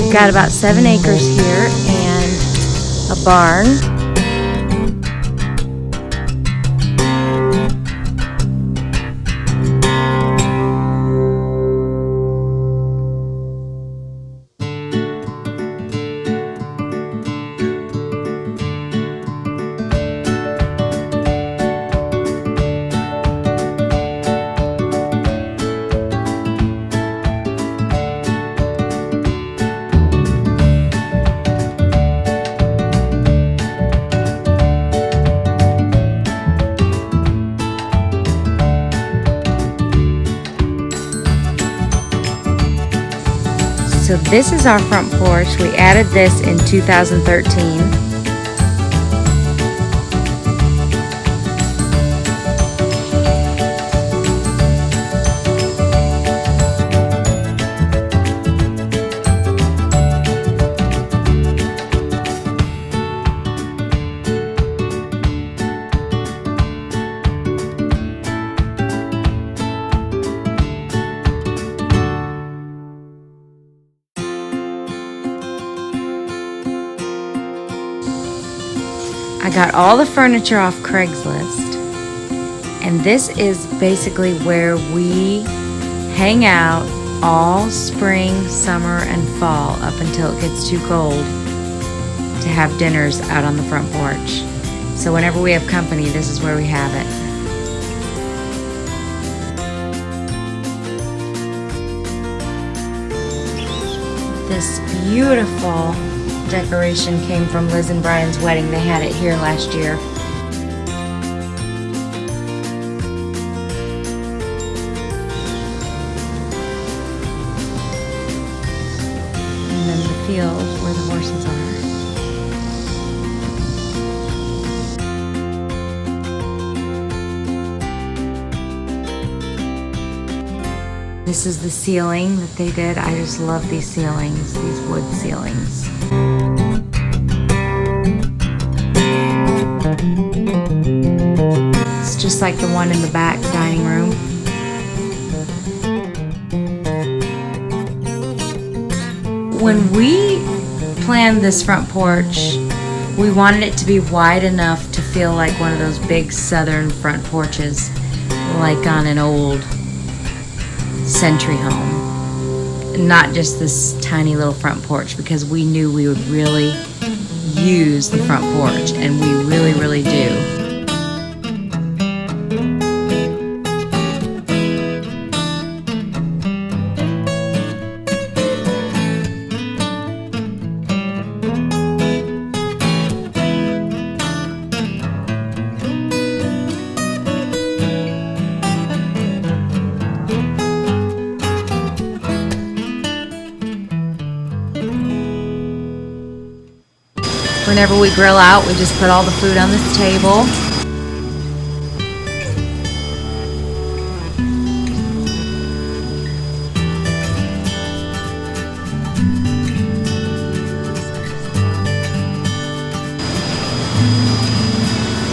We've got about 7 acres here and a barn. So this is our front porch. We added this in 2013. I got all the furniture off Craigslist, and this is basically where we hang out all spring, summer, and fall up until it gets too cold to have dinners out on the front porch. So whenever we have company, this is where we have it. This beautiful decoration came from Liz and Brian's wedding. They had it here last year. And then the field where the horses are. This is the ceiling that they did. I just love these ceilings, these wood ceilings. It's just like the one in the back dining room. When we planned this front porch, we wanted it to be wide enough to feel like one of those big southern front porches, like on an old century home. Not just this tiny little front porch, because we knew we would really use the front porch, and we really, really do. Whenever we grill out, we just put all the food on this table.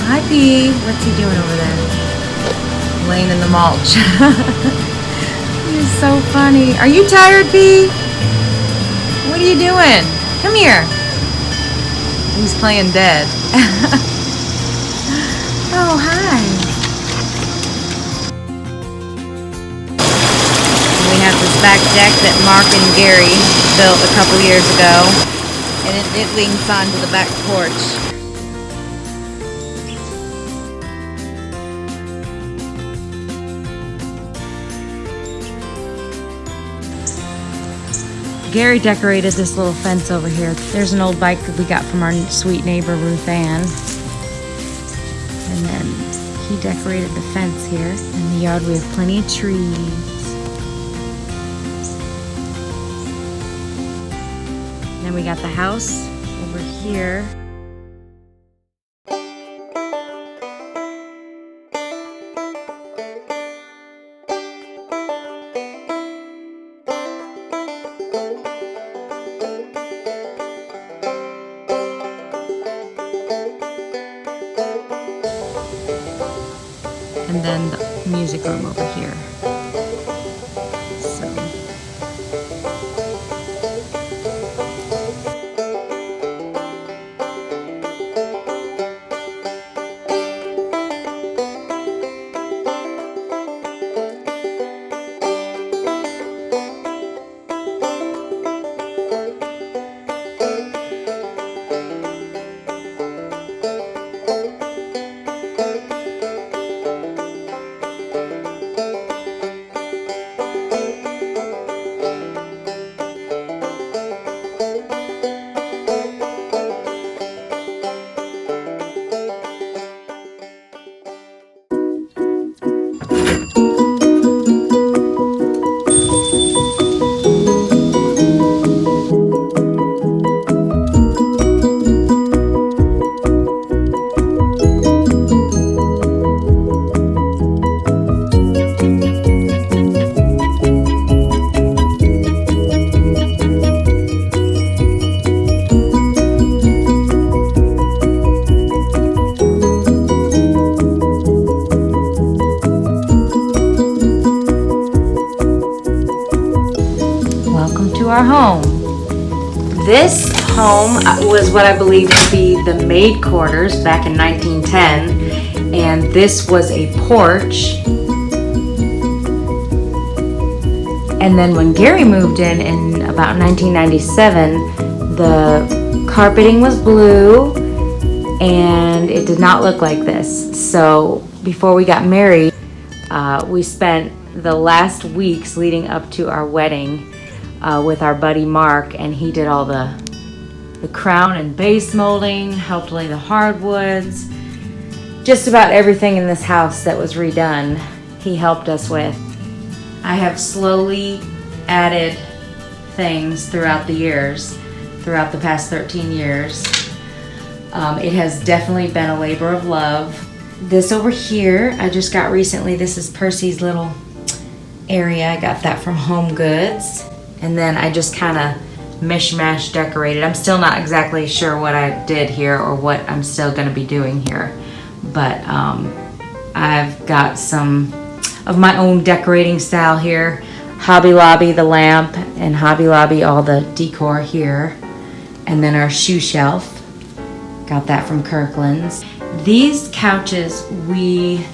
Hi, P. What's he doing over there? Laying in the mulch. He's so funny. Are you tired, P? What are you doing? Come here. He's playing dead. Oh, hi. We have this back deck that Mark and Gary built a couple years ago, and it leans onto the back porch. Gary decorated this little fence over here. There's an old bike that we got from our sweet neighbor Ruth Ann. And then he decorated the fence here. In the yard we have plenty of trees. And then we got the house over here. And then the music room over here. So This home was what I believe to be the maid quarters back in 1910, and this was a porch. And then when Gary moved in about 1997, the carpeting was blue and it did not look like this. So before we got married, we spent the last weeks leading up to our wedding with our buddy Mark, and he did all the crown and base molding, helped lay the hardwoods, just about everything in this house that was redone, he helped us with. I have slowly added things throughout the years, throughout the past 13 years. It has definitely been a labor of love. This over here, I just got recently. This is Percy's little area. I got that from Home Goods. And then I just kind of mishmash decorated. I'm still not exactly sure what I did here or what I'm still going to be doing here. But I've got some of my own decorating style here. Hobby Lobby, the lamp, and Hobby Lobby, all the decor here. And then our shoe shelf. Got that from Kirkland's. These couches we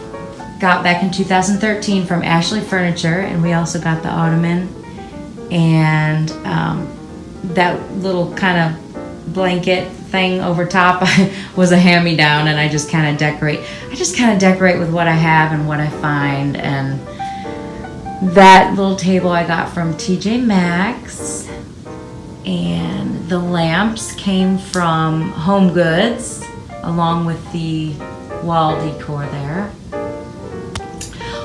got back in 2013 from Ashley Furniture, and we also got the ottoman and that little kind of blanket thing over top was a hand-me-down, and I just kind of decorate. I just kind of decorate with what I have and what I find. And that little table I got from TJ Maxx, and the lamps came from Home Goods along with the wall decor there.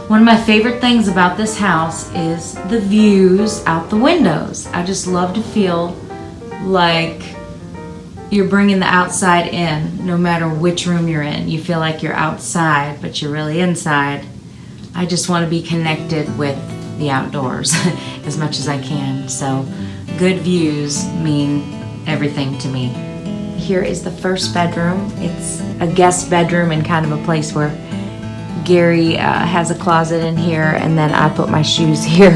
One of my favorite things about this house is the views out the windows. I just love to feel like you're bringing the outside in, no matter which room you're in. You feel like you're outside, but you're really inside. I just want to be connected with the outdoors as much as I can. So good views mean everything to me. Here is the first bedroom. It's a guest bedroom and kind of a place where Gary has a closet in here, and then I put my shoes here.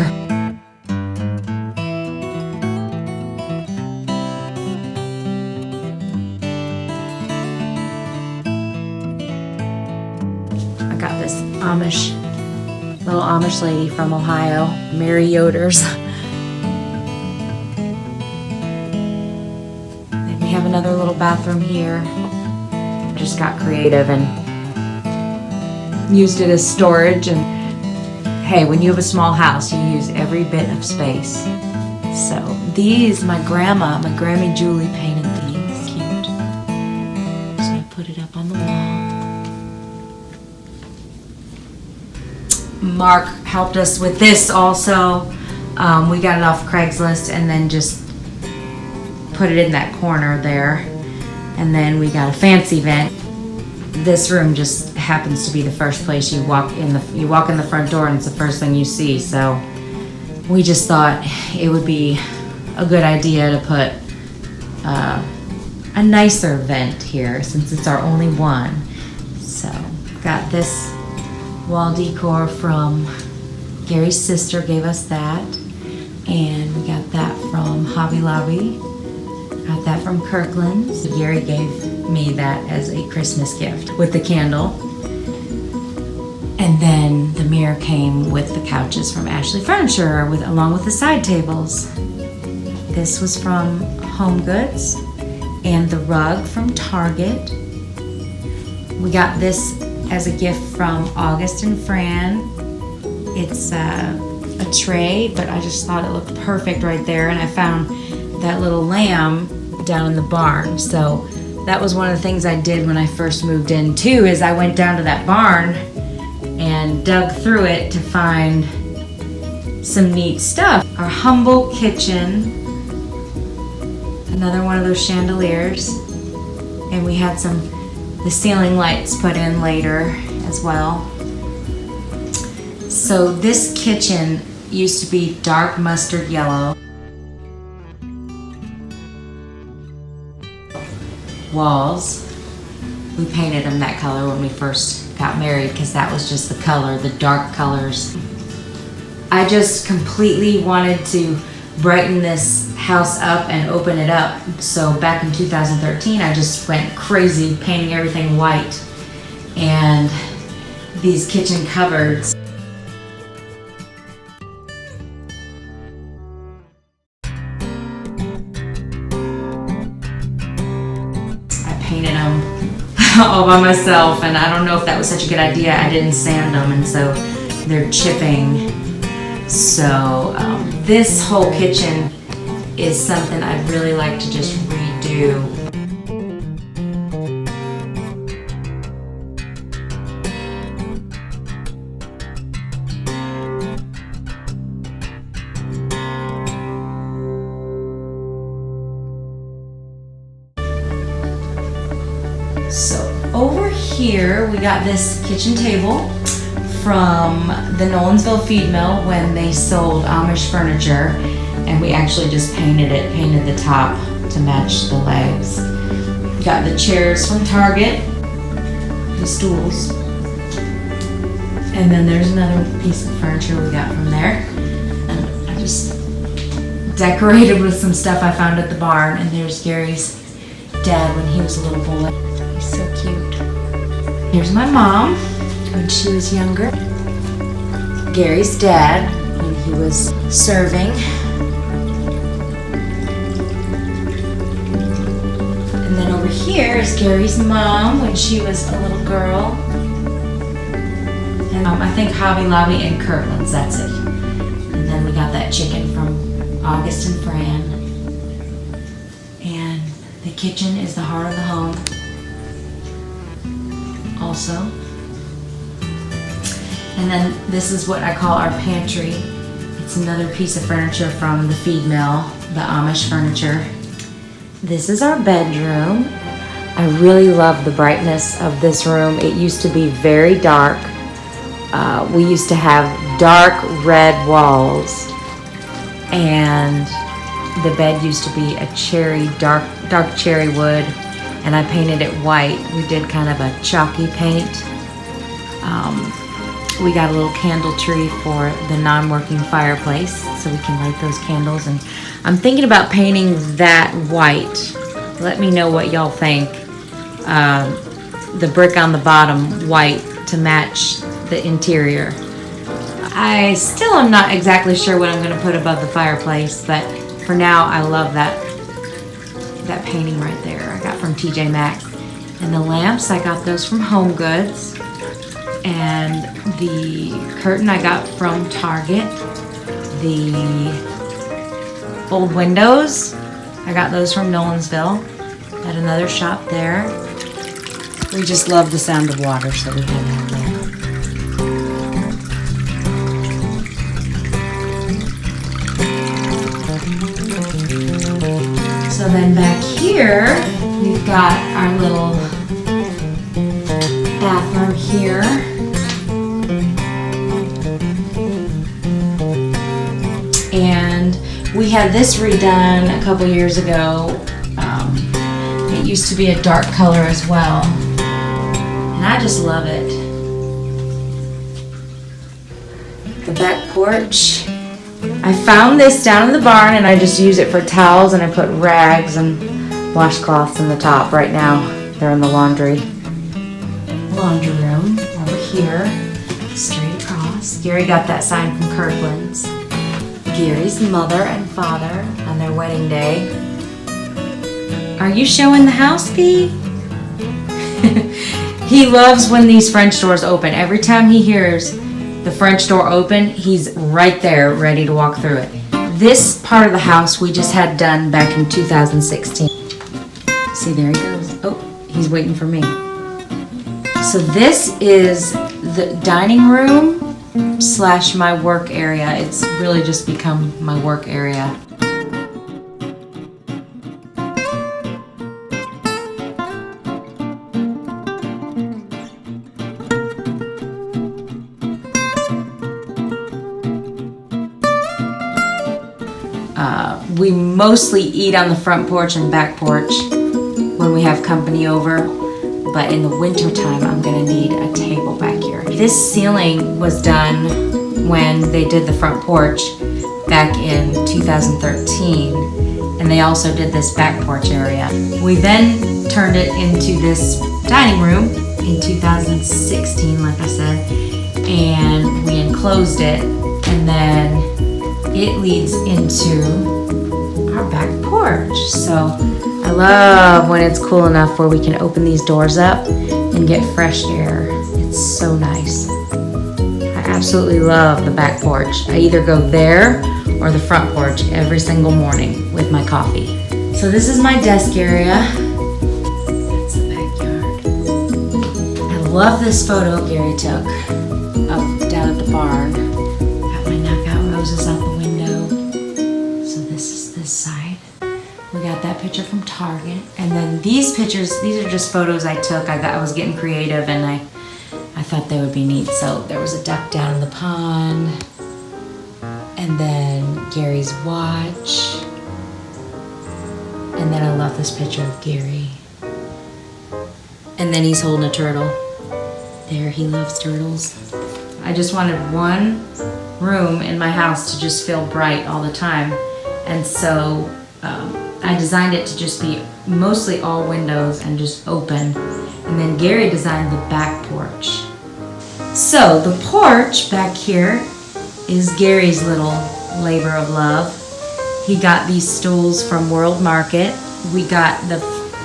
I got this little Amish lady from Ohio, Mary Yoder's. And we have another little bathroom here. Just got creative and used it as storage. And hey, when you have a small house, you use every bit of space. So these, my Grammy Julie painted these. Cute. So I put it up on the wall. Mark helped us with this also. We got it off Craigslist and then just put it in that corner there. And then we got a fancy vent. This room just happens to be the first place you walk in the front door, and it's the first thing you see. So we just thought it would be a good idea to put a nicer vent here since it's our only one. So got this wall decor from Gary's sister, gave us that, and we got that from Hobby Lobby. Got that from Kirkland's. Gary gave me that as a Christmas gift with the candle. And then the mirror came with the couches from Ashley Furniture along with the side tables. This was from Home Goods, and the rug from Target. We got this as a gift from August and Fran. It's a tray, but I just thought it looked perfect right there, and I found that little lamb down in the barn. So that was one of the things I did when I first moved in too, is I went down to that barn and dug through it to find some neat stuff. Our humble kitchen, another one of those chandeliers, and we had the ceiling lights put in later as well. So this kitchen used to be dark mustard yellow. Walls, we painted them that color when we first got married because that was just the color, the dark colors. I just completely wanted to brighten this house up and open it up. So back in 2013, I just went crazy painting everything white. And these kitchen cupboards, I painted them all by myself, and I don't know if that was such a good idea. I didn't sand them, and so they're chipping. So this whole kitchen is something I'd really like to just redo. So over here we got this kitchen table from the Nolensville feed mill when they sold Amish furniture, and we actually just painted the top to match the legs. Got the chairs from Target, the stools, and then there's another piece of furniture we got from there. And I just decorated with some stuff I found at the barn, and there's Gary's dad when he was a little boy. He's so cute. Here's my mom when she was younger. Gary's dad when he was serving. And then over here is Gary's mom when she was a little girl. And I think Hobby Lobby and Kirtland's, that's it. And then we got that chicken from August and Fran. And the kitchen is the heart of the home also. And then this is what I call our pantry. It's another piece of furniture from the feed mill, the Amish furniture. This is our bedroom. I really love the brightness of this room. It used to be very dark. We used to have dark red walls, and the bed used to be a dark cherry wood, and I painted it white. We did kind of a chalky paint. We got a little candle tree for the non-working fireplace so we can light those candles, and I'm thinking about painting that white. Let me know what y'all think. The brick on the bottom white to match the interior. I still am not exactly sure what I'm going to put above the fireplace, but for now I love that painting right there I got from TJ Maxx. And the lamps, I got those from Home Goods. And the curtain I got from Target. The old windows, I got those from Nolensville at another shop there. We just love the sound of water, so we have that there. So then back here, we've got our little bathroom here. And we had this redone a couple years ago. It used to be a dark color as well, and I just love it. The back porch. I found this down in the barn, and I just use it for towels, and I put rags and washcloths in the top. Right now they're in the laundry room over here, straight across. Gary got that sign from Kirkland's. Gary's mother and father on their wedding day. Are you showing the house, P? He loves when these French doors open. Every time he hears the French door open, he's right there ready to walk through it. This part of the house we just had done back in 2016. See, there he goes. Oh, he's waiting for me. So this is the dining room / my work area. It's really just become my work area. We mostly eat on the front porch and back porch when we have company over, but in the winter time I'm gonna need a table back here. This ceiling was done when they did the front porch, back in 2013, and they also did this back porch area. We then turned it into this dining room in 2016, like I said, and we enclosed it, and then it leads into our back porch. So I love when it's cool enough where we can open these doors up and get fresh air. It's so nice. I absolutely love the back porch. I either go there or the front porch every single morning with my coffee. So this is my desk area. That's the backyard. I love this photo Gary took of down at the barn. Got my knockout roses out the window. So this is this side. We got that picture from Target. And then these pictures, these are just photos I took. I was getting creative and I thought they would be neat. So there was a duck down in the pond. And then Gary's watch. And then I love this picture of Gary. And then he's holding a turtle. There, he loves turtles. I just wanted one room in my house to just feel bright all the time. And so I designed it to just be mostly all windows and just open. And then Gary designed the back porch. So the porch back here is Gary's little labor of love. He got these stools from World Market. We got the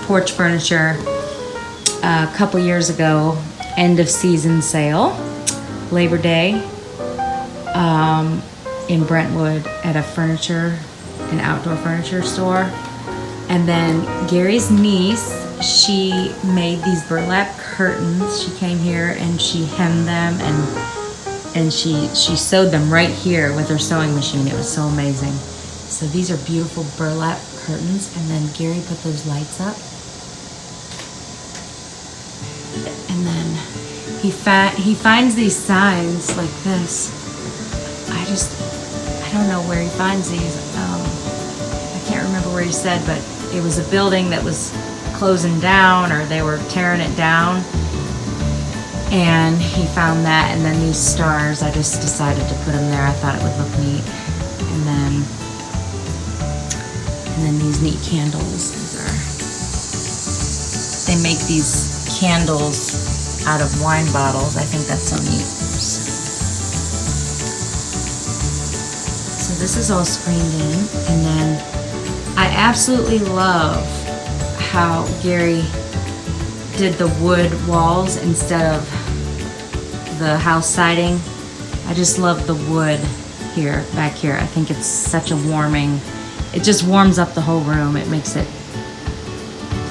porch furniture a couple years ago, end of season sale, Labor Day, in Brentwood at an outdoor furniture store. And then Gary's niece, she made these burlap curtains. She came here and she hemmed them and she sewed them right here with her sewing machine. It was so amazing. So these are beautiful burlap curtains, and then Gary put those lights up. And then he finds these signs like this. I don't know where he finds these. I can't remember where he said, but it was a building that was closing down or they were tearing it down. And he found that, and then these stars, I just decided to put them there. I thought it would look neat. And then these neat candles. They make these candles out of wine bottles. I think that's so neat. So this is all screened in, and then I absolutely love how Gary did the wood walls instead of the house siding. I just love the wood here, back here. I think it's such a warming, it just warms up the whole room. It makes it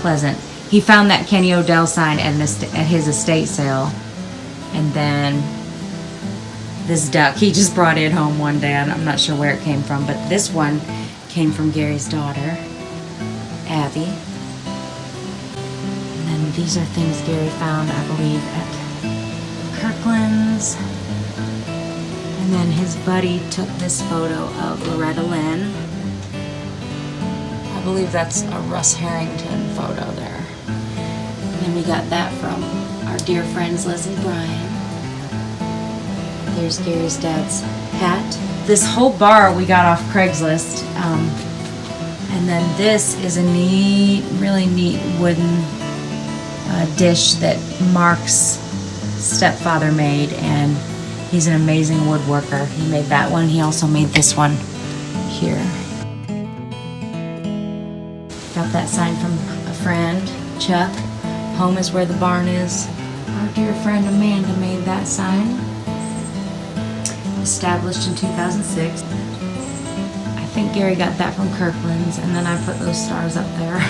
pleasant. He found that Kenny Odell sign at his estate sale. And then this duck, he just brought it home one day. I'm not sure where it came from, but this one came from Gary's daughter, Abby. And then these are things Gary found, I believe, at Kirkland's. And then his buddy took this photo of Loretta Lynn. I believe that's a Russ Harrington photo there. And then we got that from our dear friends Liz and Brian. There's Gary's dad's hat. This whole bar we got off Craigslist. And then this is a neat, really neat wooden dish that Mark's stepfather made, and he's an amazing woodworker. He made that one. He also made this one here. Got that sign from a friend, Chuck. Home is where the barn is. Our dear friend Amanda made that sign. Established in 2006. I think Gary got that from Kirkland's, and then I put those stars up there.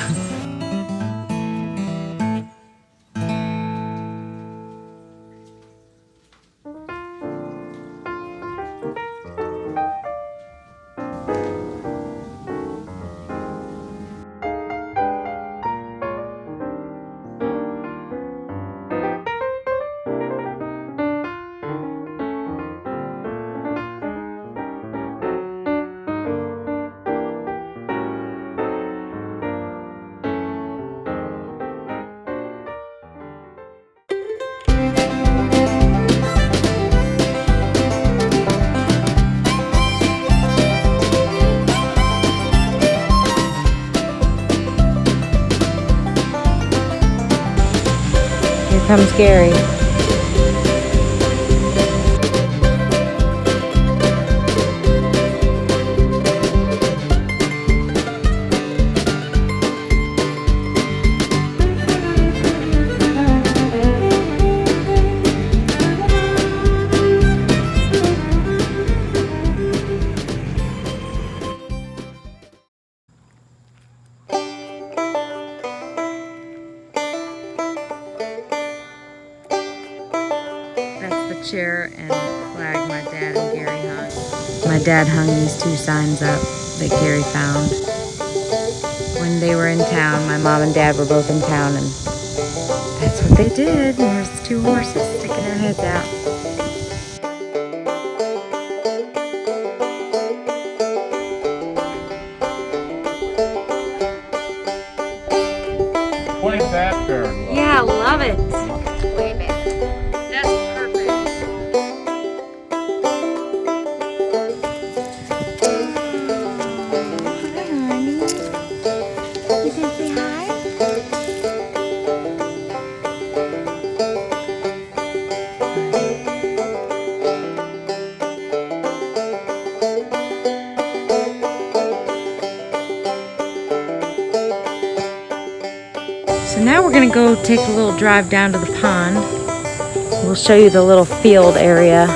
comes Gary. Chair and flag my dad and Gary hung. My dad hung these two signs up that Gary found when they were in town. My mom and dad were both in town, and that's what they did. And there's two horses sticking their heads out. Point that turn. Yeah, I love it. Way better. So now we're gonna go take a little drive down to the pond. We'll show you the little field area